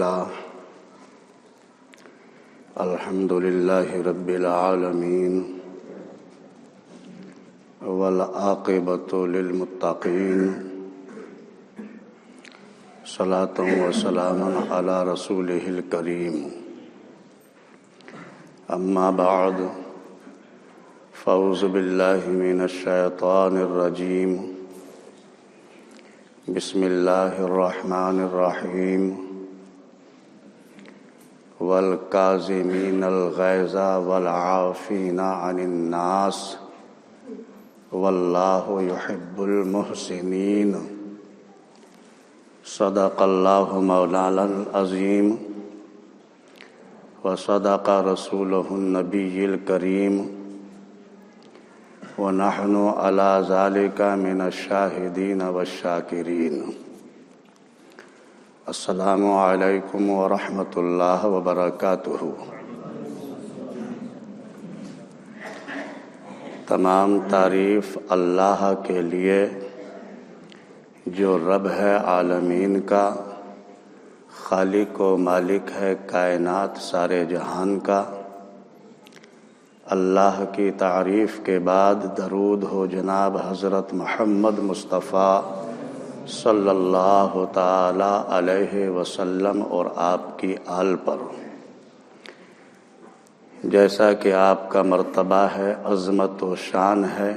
لله الحمد لله رب العالمين والعاقبة للمتقين صلاة وسلاما على رسوله الكريم أما بعد فأعوذ بالله من الشيطان الرجيم بسم الله الرحمن الرحيم والكاظمين الغيظ والعافين عن الناس والله يحب المحسنين صدق الله مولانا العظيم وصدق رسوله النبي الكريم ونحن على ذلك من الشاهدين والشاكرين السلام علیکم ورحمۃ اللہ وبرکاتہ۔ تمام تعریف اللہ کے لیے جو رب ہے عالمین کا، خالق و مالک ہے کائنات سارے جہان کا۔ اللہ کی تعریف کے بعد درود ہو جناب حضرت محمد مصطفیٰ صلی اللہ تعالی علیہ وسلم اور آپ کی آل پر۔ جیسا کہ آپ کا مرتبہ ہے، عظمت و شان ہے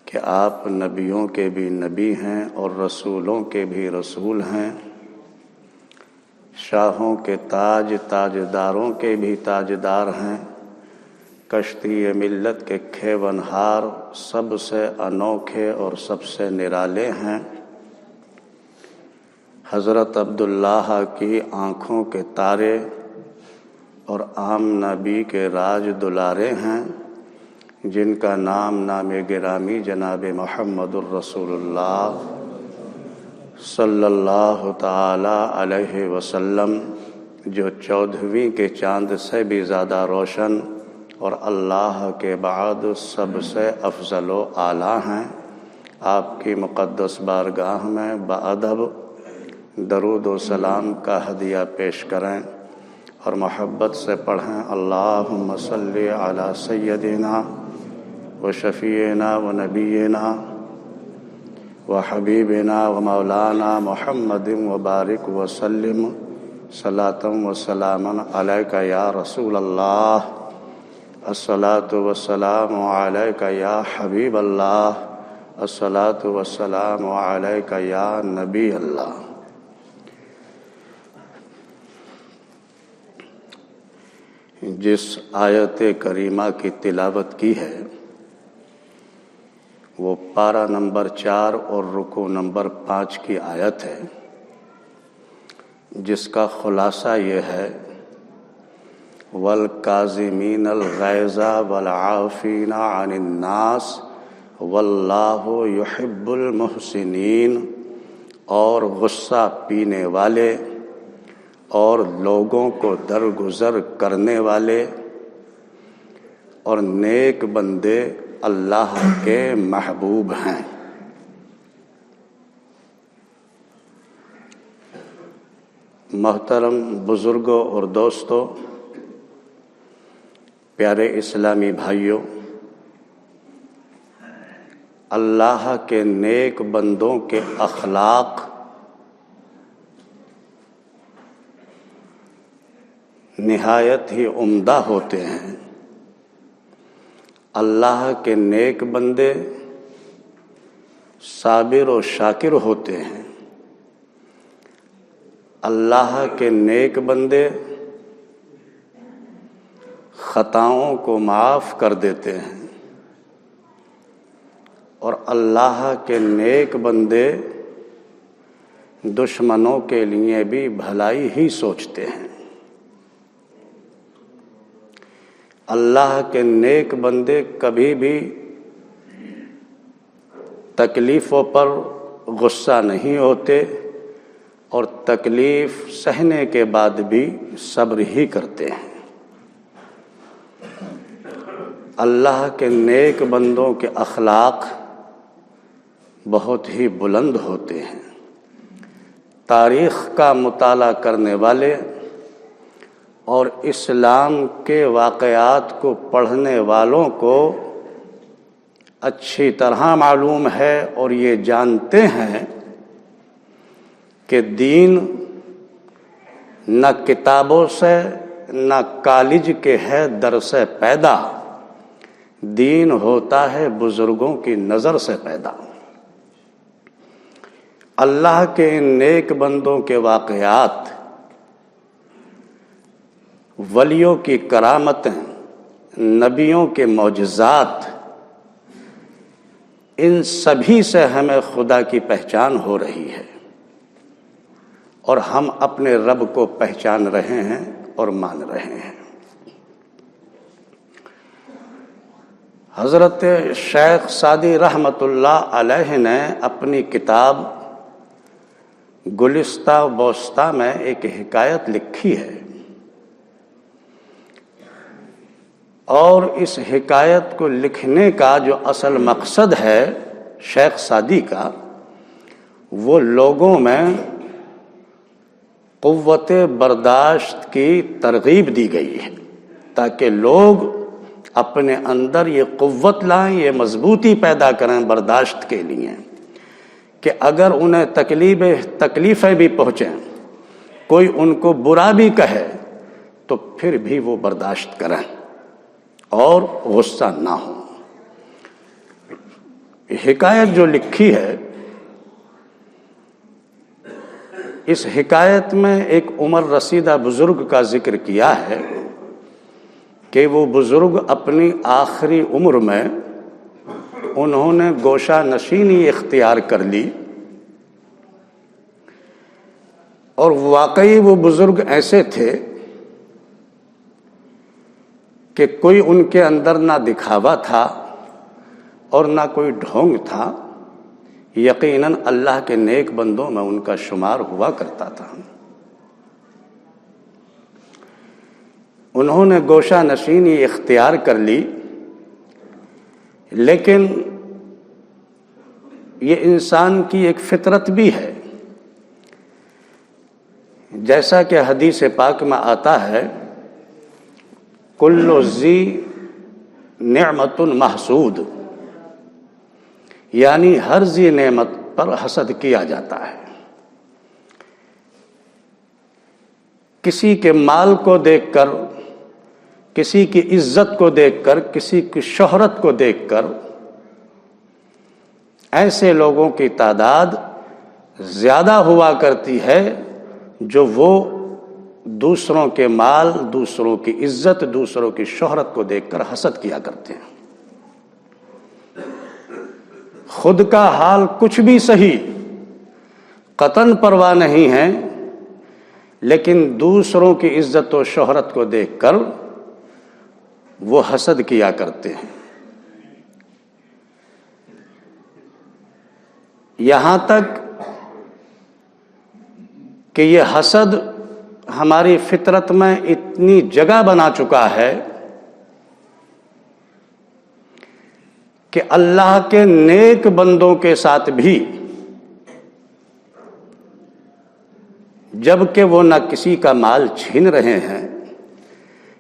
کہ آپ نبیوں کے بھی نبی ہیں اور رسولوں کے بھی رسول ہیں، شاہوں کے تاج تاجداروں کے بھی تاجدار ہیں، کشتی ملت کے کھیونہار سب سے انوکھے اور سب سے نرالے ہیں۔ حضرت عبداللہ کی آنکھوں کے تارے اور عام نبی کے راج دلارے ہیں، جن کا نام گرامی جناب محمد الرسول اللہ صلی اللہ تعالی علیہ وسلم، جو 14ویں کے چاند سے بھی زیادہ روشن اور اللہ کے بعد سب سے افضل و اعلیٰ ہیں۔ آپ کی مقدس بارگاہ میں بادب درود و سلام کا ہدیہ پیش کریں اور محبت سے پڑھیں، اللہم صلی علی سیدنا و شفیعنا و نبینا و حبیبنا و مولانا محمد وبارک وسلم صلاۃ و سلاما علیک یا رسول اللہ، الصلاۃ والسلام علیک یا حبیب اللہ، الصلاۃ والسلام علیک یا نبی اللہ۔ جس آیت کریمہ کی تلاوت کی ہے وہ پارہ نمبر 4 اور رکوع نمبر 5 کی آیت ہے، جس کا خلاصہ یہ ہے والکاظمین الغیظ والعافین عن الناس واللہ یحب المحسنین، اور غصہ پینے والے اور لوگوں کو درگزر کرنے والے اور نیک بندے اللہ کے محبوب ہیں۔ محترم بزرگوں اور دوستوں، پیارے اسلامی بھائیوں، اللہ کے نیک بندوں کے اخلاق نہایت ہی عمدہ ہوتے ہیں۔ اللہ کے نیک بندے صابر و شاکر ہوتے ہیں۔ اللہ کے نیک بندے خطاؤں کو معاف کر دیتے ہیں، اور اللہ کے نیک بندے دشمنوں کے لیے بھی بھلائی ہی سوچتے ہیں۔ اللہ کے نیک بندے کبھی بھی تکلیفوں پر غصہ نہیں ہوتے اور تکلیف سہنے کے بعد بھی صبر ہی کرتے ہیں۔ اللہ کے نیک بندوں کے اخلاق بہت ہی بلند ہوتے ہیں، تاریخ کا مطالعہ کرنے والے اور اسلام کے واقعات کو پڑھنے والوں کو اچھی طرح معلوم ہے اور یہ جانتے ہیں کہ دین نہ کتابوں سے نہ کالج کے ہے در سے پیدا، دین ہوتا ہے بزرگوں کی نظر سے پیدا۔ اللہ کے ان نیک بندوں کے واقعات، ولیوں کی کرامتیں، نبیوں کے معجزات، ان سبھی سے ہمیں خدا کی پہچان ہو رہی ہے اور ہم اپنے رب کو پہچان رہے ہیں اور مان رہے ہیں۔ حضرت شیخ سعدی رحمۃ اللہ علیہ نے اپنی کتاب گلستہ بوستہ میں ایک حکایت لکھی ہے، اور اس حکایت کو لکھنے کا جو اصل مقصد ہے شیخ سعدی کا، وہ لوگوں میں قوت برداشت کی ترغیب دی گئی ہے تاکہ لوگ اپنے اندر یہ قوت لائیں، یہ مضبوطی پیدا کریں برداشت کے لیے کہ اگر انہیں تکلیفیں بھی پہنچیں، کوئی ان کو برا بھی کہے تو پھر بھی وہ برداشت کریں اور غصہ نہ ہو۔ حکایت جو لکھی ہے، اس حکایت میں ایک عمر رسیدہ بزرگ کا ذکر کیا ہے کہ وہ بزرگ اپنی آخری عمر میں انہوں نے گوشہ نشینی اختیار کر لی، اور واقعی وہ بزرگ ایسے تھے کہ کوئی ان کے اندر نہ دکھاوا تھا اور نہ کوئی ڈھونگ تھا، یقیناً اللہ کے نیک بندوں میں ان کا شمار ہوا کرتا تھا۔ انہوں نے گوشہ نشینی اختیار کر لی، لیکن یہ انسان کی ایک فطرت بھی ہے، جیسا کہ حدیث پاک میں آتا ہے کل ذی نعمت محسود، یعنی ہر ذی نعمت پر حسد کیا جاتا ہے۔ کسی کے مال کو دیکھ کر، کسی کی عزت کو دیکھ کر، کسی کی شہرت کو دیکھ کر ایسے لوگوں کی تعداد زیادہ ہوا کرتی ہے جو وہ دوسروں کے مال، دوسروں کی عزت، دوسروں کی شہرت کو دیکھ کر حسد کیا کرتے ہیں۔ خود کا حال کچھ بھی صحیح، قطعاً پرواہ نہیں ہے، لیکن دوسروں کی عزت و شہرت کو دیکھ کر وہ حسد کیا کرتے ہیں۔ یہاں تک کہ یہ حسد ہماری فطرت میں اتنی جگہ بنا چکا ہے کہ اللہ کے نیک بندوں کے ساتھ بھی جب کہ وہ نہ کسی کا مال چھین رہے ہیں،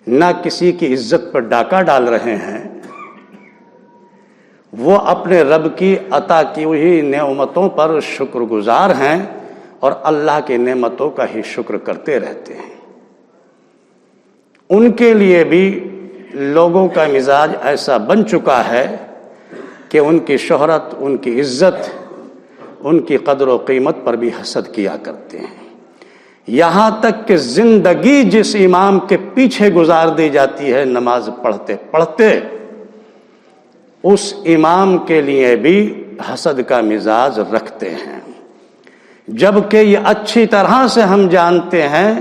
نہ کسی کی عزت پر ڈاکہ ڈال رہے ہیں، وہ اپنے رب کی عطا کی ہوئی نعمتوں پر شکر گزار ہیں اور اللہ کی نعمتوں کا ہی شکر کرتے رہتے ہیں۔ ان کے لیے بھی لوگوں کا مزاج ایسا بن چکا ہے کہ ان کی شہرت، ان کی عزت، ان کی قدر و قیمت پر بھی حسد کیا کرتے ہیں، یہاں تک کہ زندگی جس امام کے پیچھے گزار دی جاتی ہے نماز پڑھتے پڑھتے، اس امام کے لیے بھی حسد کا مزاج رکھتے ہیں، جبکہ یہ اچھی طرح سے ہم جانتے ہیں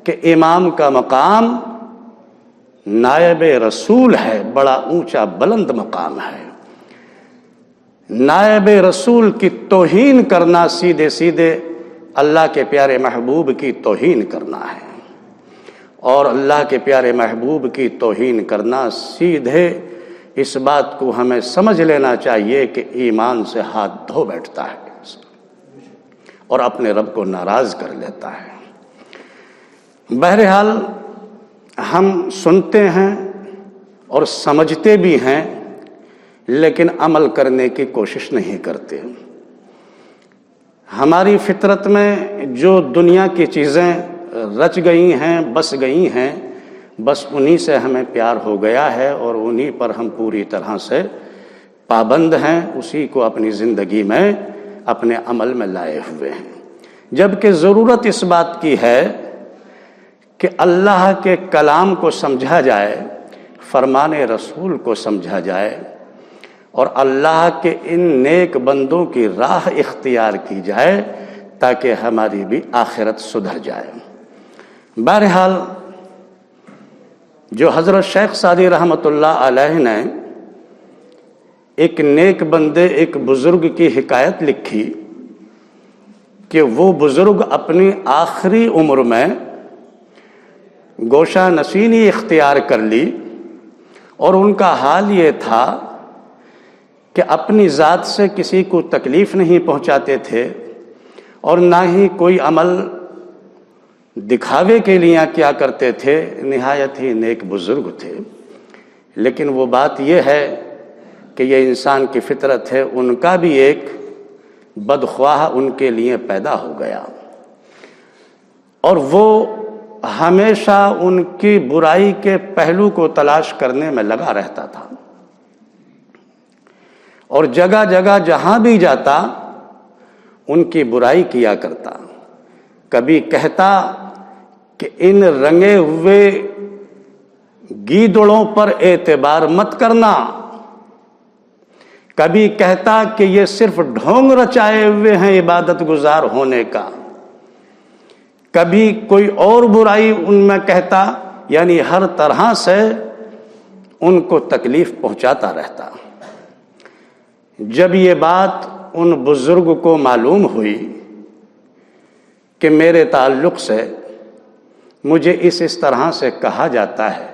کہ امام کا مقام نائب رسول ہے، بڑا اونچا بلند مقام ہے۔ نائب رسول کی توہین کرنا سیدھے سیدھے اللہ کے پیارے محبوب کی توہین کرنا ہے، اور اللہ کے پیارے محبوب کی توہین کرنا سیدھے اس بات کو ہمیں سمجھ لینا چاہیے کہ ایمان سے ہاتھ دھو بیٹھتا ہے، اور اپنے رب کو ناراض کر لیتا ہے۔ بہرحال ہم سنتے ہیں اور سمجھتے بھی ہیں، لیکن عمل کرنے کی کوشش نہیں کرتے۔ ہماری فطرت میں جو دنیا کی چیزیں رچ گئی ہیں، بس گئی ہیں، بس انہی سے ہمیں پیار ہو گیا ہے اور انہی پر ہم پوری طرح سے پابند ہیں، اسی کو اپنی زندگی میں اپنے عمل میں لائے ہوئے ہیں، جبکہ ضرورت اس بات کی ہے کہ اللہ کے کلام کو سمجھا جائے، فرمان رسول کو سمجھا جائے، اور اللہ کے ان نیک بندوں کی راہ اختیار کی جائے تاکہ ہماری بھی آخرت سدھر جائے۔ بہرحال جو حضرت شیخ سعدی رحمۃ اللہ علیہ نے ایک نیک بندے، ایک بزرگ کی حکایت لکھی کہ وہ بزرگ اپنی آخری عمر میں گوشہ نشینی اختیار کر لی، اور ان کا حال یہ تھا کہ اپنی ذات سے کسی کو تکلیف نہیں پہنچاتے تھے اور نہ ہی کوئی عمل دکھاوے کے لیے کیا کرتے تھے، نہایت ہی نیک بزرگ تھے۔ لیکن وہ بات یہ ہے کہ یہ انسان کی فطرت ہے، ان کا بھی ایک بدخواہ ان کے لیے پیدا ہو گیا، اور وہ ہمیشہ ان کی برائی کے پہلو کو تلاش کرنے میں لگا رہتا تھا، اور جگہ جگہ جہاں بھی جاتا ان کی برائی کیا کرتا۔ کبھی کہتا کہ ان رنگے ہوئے گیدڑوں پر اعتبار مت کرنا، کبھی کہتا کہ یہ صرف ڈھونگ رچائے ہوئے ہیں عبادت گزار ہونے کا، کبھی کوئی اور برائی ان میں کہتا، یعنی ہر طرح سے ان کو تکلیف پہنچاتا رہتا۔ جب یہ بات ان بزرگ کو معلوم ہوئی کہ میرے تعلق سے مجھے اس طرح سے کہا جاتا ہے،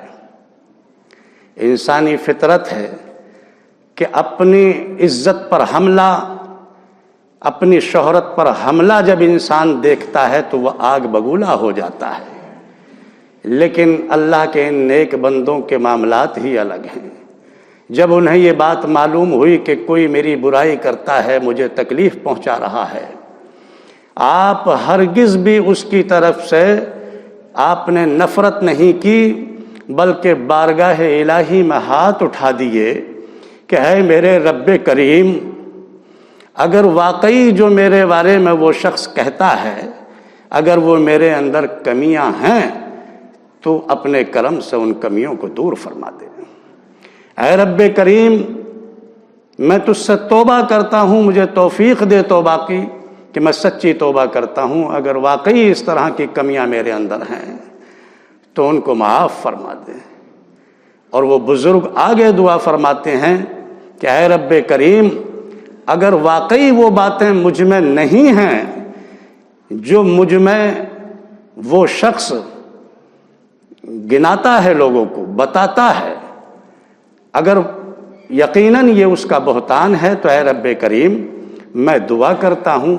انسانی فطرت ہے کہ اپنی عزت پر حملہ، اپنی شہرت پر حملہ جب انسان دیکھتا ہے تو وہ آگ بگولا ہو جاتا ہے، لیکن اللہ کے ان نیک بندوں کے معاملات ہی الگ ہیں۔ جب انہیں یہ بات معلوم ہوئی کہ کوئی میری برائی کرتا ہے، مجھے تکلیف پہنچا رہا ہے، آپ ہرگز بھی اس کی طرف سے آپ نے نفرت نہیں کی، بلکہ بارگاہ الہی میں ہاتھ اٹھا دیے کہ اے میرے رب کریم، اگر واقعی جو میرے بارے میں وہ شخص کہتا ہے، اگر وہ میرے اندر کمیاں ہیں تو اپنے کرم سے ان کمیوں کو دور فرما دے۔ اے رب کریم، میں تجھ سے توبہ کرتا ہوں، مجھے توفیق دے توبہ کی کہ میں سچی توبہ کرتا ہوں، اگر واقعی اس طرح کی کمیاں میرے اندر ہیں تو ان کو معاف فرما دے۔ اور وہ بزرگ آگے دعا فرماتے ہیں کہ اے رب کریم، اگر واقعی وہ باتیں مجھ میں نہیں ہیں جو مجھ میں وہ شخص گناتا ہے، لوگوں کو بتاتا ہے، اگر یقیناً یہ اس کا بہتان ہے تو اے رب کریم، میں دعا کرتا ہوں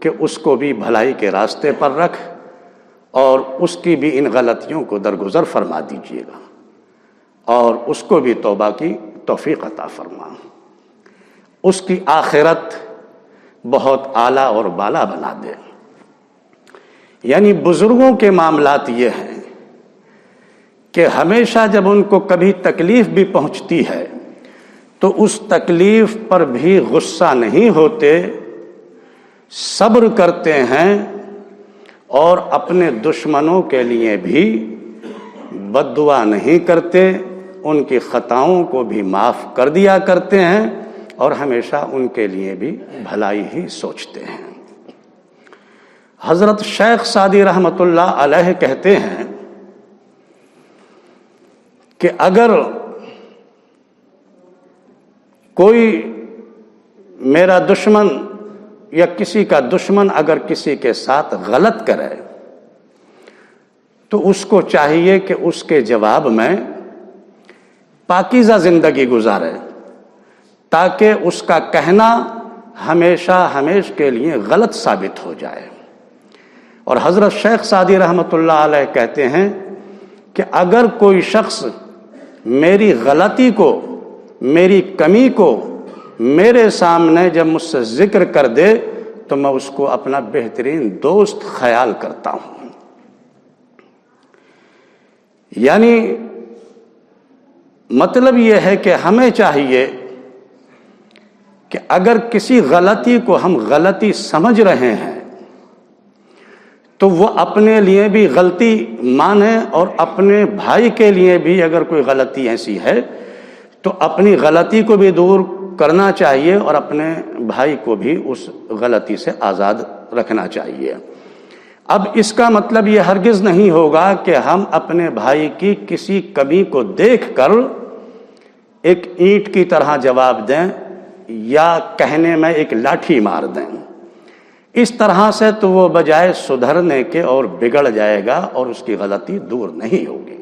کہ اس کو بھی بھلائی کے راستے پر رکھ اور اس کی بھی ان غلطیوں کو درگزر فرما دیجیے گا، اور اس کو بھی توبہ کی توفیق عطا فرما، اس کی آخرت بہت اعلیٰ اور بالا بنا دے۔ یعنی بزرگوں کے معاملات یہ ہیں کہ ہمیشہ جب ان کو کبھی تکلیف بھی پہنچتی ہے تو اس تکلیف پر بھی غصہ نہیں ہوتے، صبر کرتے ہیں، اور اپنے دشمنوں کے لیے بھی بد دعا نہیں کرتے، ان کی خطاؤں کو بھی معاف کر دیا کرتے ہیں، اور ہمیشہ ان کے لیے بھی بھلائی ہی سوچتے ہیں۔ حضرت شیخ سعدی رحمۃ اللہ علیہ کہتے ہیں کہ اگر کوئی میرا دشمن یا کسی کا دشمن اگر کسی کے ساتھ غلط کرے تو اس کو چاہیے کہ اس کے جواب میں پاکیزہ زندگی گزارے، تاکہ اس کا کہنا ہمیشہ کے لیے غلط ثابت ہو جائے۔ اور حضرت شیخ سعدی رحمۃ اللہ علیہ کہتے ہیں کہ اگر کوئی شخص میری غلطی کو، میری کمی کو میرے سامنے جب مجھ سے ذکر کر دے تو میں اس کو اپنا بہترین دوست خیال کرتا ہوں۔ یعنی مطلب یہ ہے کہ ہمیں چاہیے کہ اگر کسی غلطی کو ہم غلطی سمجھ رہے ہیں تو وہ اپنے لیے بھی غلطی مانیں، اور اپنے بھائی کے لیے بھی اگر کوئی غلطی ایسی ہے تو اپنی غلطی کو بھی دور کرنا چاہیے اور اپنے بھائی کو بھی اس غلطی سے آزاد رکھنا چاہیے۔ اب اس کا مطلب یہ ہرگز نہیں ہوگا کہ ہم اپنے بھائی کی کسی کمی کو دیکھ کر ایک اینٹ کی طرح جواب دیں یا کہنے میں ایک لاٹھی مار دیں۔ اس طرح سے تو وہ بجائے سدھرنے کے اور بگڑ جائے گا اور اس کی غلطی دور نہیں ہوگی۔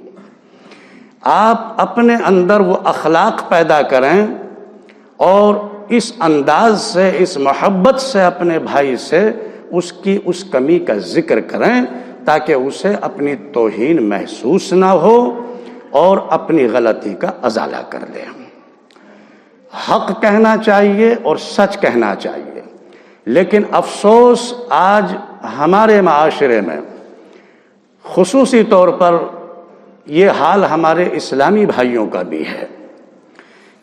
آپ اپنے اندر وہ اخلاق پیدا کریں اور اس انداز سے، اس محبت سے اپنے بھائی سے اس کی اس کمی کا ذکر کریں تاکہ اسے اپنی توہین محسوس نہ ہو اور اپنی غلطی کا ازالہ کر لے۔ حق کہنا چاہیے اور سچ کہنا چاہیے، لیکن افسوس آج ہمارے معاشرے میں خصوصی طور پر یہ حال ہمارے اسلامی بھائیوں کا بھی ہے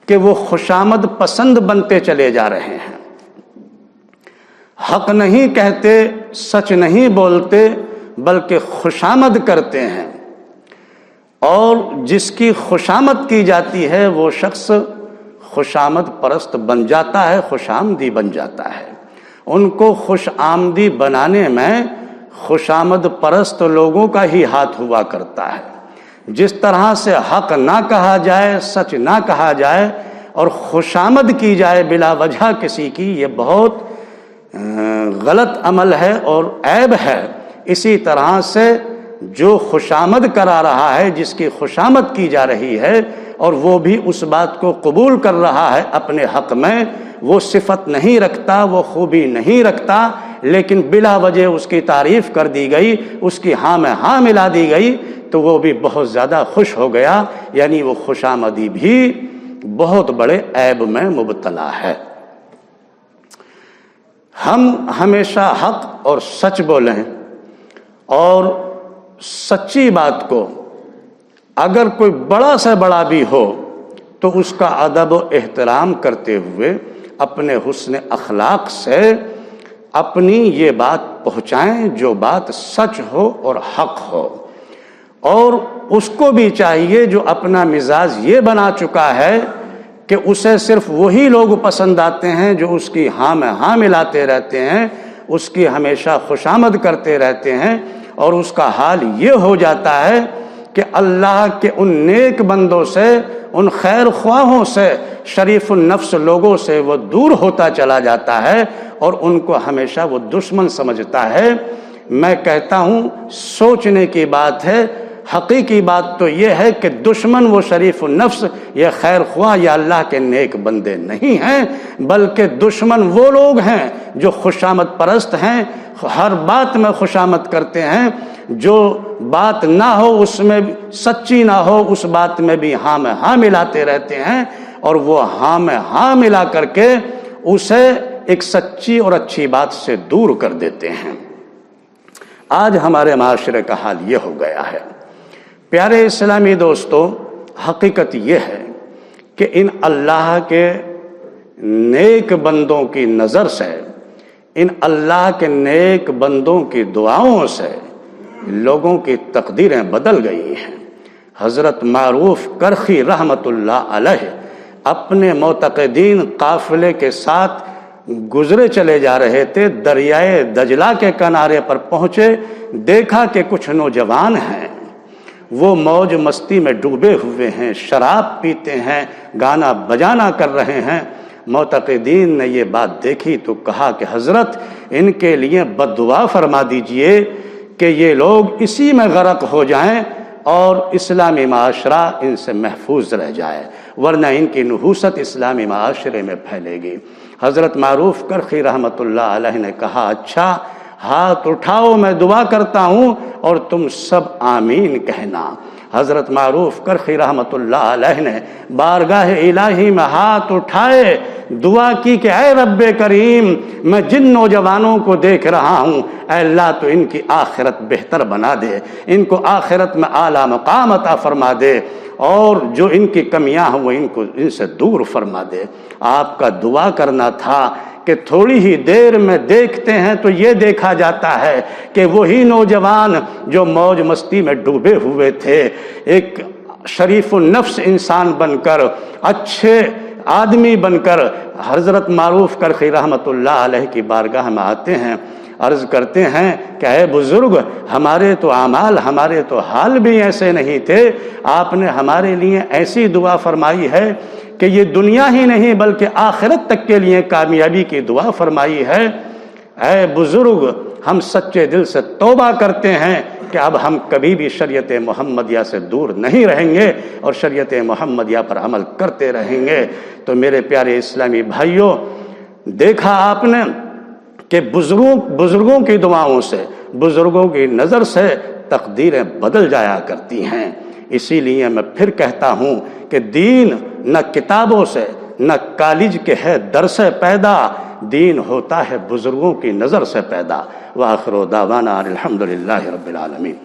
کہ وہ خوشامد پسند بنتے چلے جا رہے ہیں۔ حق نہیں کہتے، سچ نہیں بولتے، بلکہ خوشامد کرتے ہیں، اور جس کی خوشامد کی جاتی ہے وہ شخص خوشامد پرست بن جاتا ہے، خوش آمدی بن جاتا ہے۔ ان کو خوش آمدی بنانے میں خوشامد پرست لوگوں کا ہی ہاتھ ہوا کرتا ہے۔ جس طرح سے حق نہ کہا جائے، سچ نہ کہا جائے اور خوشامد کی جائے بلا وجہ کسی کی، یہ بہت غلط عمل ہے اور عیب ہے۔ اسی طرح سے جو خوشامد کرا رہا ہے، جس کی خوشامد کی جا رہی ہے اور وہ بھی اس بات کو قبول کر رہا ہے اپنے حق میں، وہ صفت نہیں رکھتا، وہ خوبی نہیں رکھتا، لیکن بلا وجہ اس کی تعریف کر دی گئی، اس کی ہاں میں ہاں ملا دی گئی تو وہ بھی بہت زیادہ خوش ہو گیا، یعنی وہ خوشامدی بھی بہت بڑے عیب میں مبتلا ہے۔ ہم ہمیشہ حق اور سچ بولیں، اور سچی بات کو اگر کوئی بڑا سے بڑا بھی ہو تو اس کا ادب و احترام کرتے ہوئے اپنے حسن اخلاق سے اپنی یہ بات پہنچائیں جو بات سچ ہو اور حق ہو۔ اور اس کو بھی چاہیے جو اپنا مزاج یہ بنا چکا ہے کہ اسے صرف وہی لوگ پسند آتے ہیں جو اس کی ہاں میں ہاں ملاتے رہتے ہیں، اس کی ہمیشہ خوشامد کرتے رہتے ہیں، اور اس کا حال یہ ہو جاتا ہے کہ اللہ کے ان نیک بندوں سے، ان خیر خواہوں سے، شریف النفس لوگوں سے وہ دور ہوتا چلا جاتا ہے اور ان کو ہمیشہ وہ دشمن سمجھتا ہے۔ میں کہتا ہوں سوچنے کی بات ہے، حقیقی بات تو یہ ہے کہ دشمن وہ شریف النفس، یہ خیر خواہ یا اللہ کے نیک بندے نہیں ہیں، بلکہ دشمن وہ لوگ ہیں جو خوشامد پرست ہیں، ہر بات میں خوشامد کرتے ہیں، جو بات نہ ہو اس میں سچی نہ ہو اس بات میں بھی ہاں میں ہاں ملاتے رہتے ہیں، اور وہ ہاں میں ہاں ملا کر کے اسے ایک سچی اور اچھی بات سے دور کر دیتے ہیں۔ آج ہمارے معاشرے کا حال یہ ہو گیا ہے۔ پیارے اسلامی دوستو، حقیقت یہ ہے کہ ان اللہ کے نیک بندوں کی نظر سے، ان اللہ کے نیک بندوں کی دعاؤں سے لوگوں کی تقدیریں بدل گئی ہیں۔ حضرت معروف کرخی رحمت اللہ علیہ اپنے معتقدین قافلے کے ساتھ گزرے چلے جا رہے تھے، دریائے دجلہ کے کنارے پر پہنچے، دیکھا کہ کچھ نوجوان ہیں، وہ موج مستی میں ڈوبے ہوئے ہیں، شراب پیتے ہیں، گانا بجانا کر رہے ہیں۔ معتقدین نے یہ بات دیکھی تو کہا کہ حضرت ان کے لیے بد دعا فرما دیجئے کہ یہ لوگ اسی میں غرق ہو جائیں اور اسلامی معاشرہ ان سے محفوظ رہ جائے، ورنہ ان کی نحوست اسلامی معاشرے میں پھیلے گی۔ حضرت معروف کرخی رحمۃ اللہ علیہ نے کہا اچھا ہاتھ اٹھاؤ میں دعا کرتا ہوں اور تم سب آمین کہنا۔ حضرت معروف کرخی رحمۃ اللہ علیہ نے بارگاہ الہی میں ہاتھ اٹھائے، دعا کی کہ اے رب کریم، میں جن نوجوانوں کو دیکھ رہا ہوں اے اللہ تو ان کی آخرت بہتر بنا دے، ان کو آخرت میں اعلیٰ مقام عطا فرما دے، اور جو ان کی کمیاں ہیں وہ ان سے دور فرما دے۔ آپ کا دعا کرنا تھا کہ تھوڑی ہی دیر میں دیکھتے ہیں تو یہ دیکھا جاتا ہے کہ وہی نوجوان جو موج مستی میں ڈوبے ہوئے تھے ایک شریف النفس انسان بن کر، اچھے آدمی بن کر حضرت معروف کرخی رحمۃ اللہ علیہ کی بارگاہ میں آتے ہیں، عرض کرتے ہیں کہ اے بزرگ، ہمارے تو اعمال، ہمارے تو حال بھی ایسے نہیں تھے، آپ نے ہمارے لیے ایسی دعا فرمائی ہے کہ یہ دنیا ہی نہیں بلکہ آخرت تک کے لیے کامیابی کی دعا فرمائی ہے۔ اے بزرگ، ہم سچے دل سے توبہ کرتے ہیں کہ اب ہم کبھی بھی شریعت محمدیہ سے دور نہیں رہیں گے اور شریعت محمدیہ پر عمل کرتے رہیں گے۔ تو میرے پیارے اسلامی بھائیوں، دیکھا آپ نے کہ بزرگوں کی دعاؤں سے، بزرگوں کی نظر سے تقدیریں بدل جایا کرتی ہیں۔ اسی لیے میں پھر کہتا ہوں کہ دین نہ کتابوں سے نہ کالج کے ہے در سے پیدا، دین ہوتا ہے بزرگوں کی نظر سے پیدا۔ وآخر دعوانا الحمدللہ رب العالمین۔